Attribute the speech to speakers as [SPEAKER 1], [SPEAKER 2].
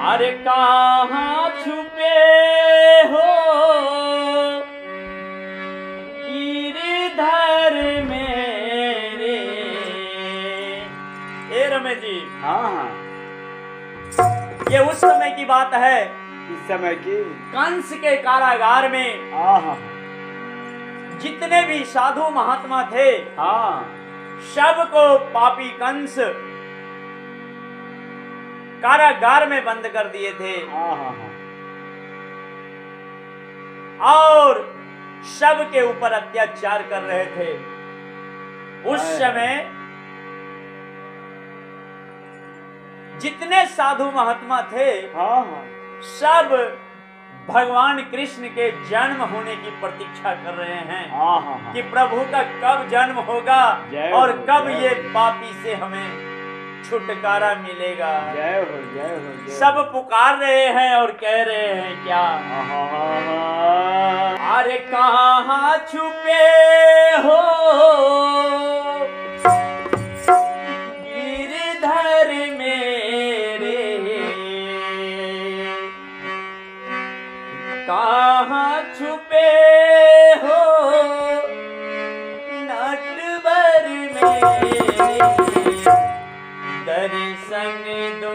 [SPEAKER 1] अरे कहाँ छुपे हो गिरधर मेरे। ए रमेश जी,
[SPEAKER 2] हाँ,
[SPEAKER 1] ये उस समय की बात है,
[SPEAKER 2] इस समय की।
[SPEAKER 1] कंस के कारागार में
[SPEAKER 2] हाँ,
[SPEAKER 1] जितने भी साधु महात्मा थे,
[SPEAKER 2] हाँ,
[SPEAKER 1] सबको पापी कंस कारागार में बंद कर दिए थे
[SPEAKER 2] हाँ,
[SPEAKER 1] और सबके ऊपर अत्याचार कर रहे थे। उस समय जितने साधु महात्मा थे,
[SPEAKER 2] हाँ,
[SPEAKER 1] सब भगवान कृष्ण के जन्म होने की प्रतीक्षा कर रहे हैं
[SPEAKER 2] हाँ,
[SPEAKER 1] कि प्रभु का कब जन्म होगा
[SPEAKER 2] जय
[SPEAKER 1] और
[SPEAKER 2] हो,
[SPEAKER 1] कब
[SPEAKER 2] जय
[SPEAKER 1] ये
[SPEAKER 2] हो।
[SPEAKER 1] पापी से हमें छुटकारा मिलेगा।
[SPEAKER 2] जय हो, जय हो, जय हो।
[SPEAKER 1] सब पुकार रहे हैं और कह रहे हैं क्या, अरे कहाँ छुपे हो गिरधर मेरे, कहाँ छुपे हो नटवर मेरे, दर्शन दो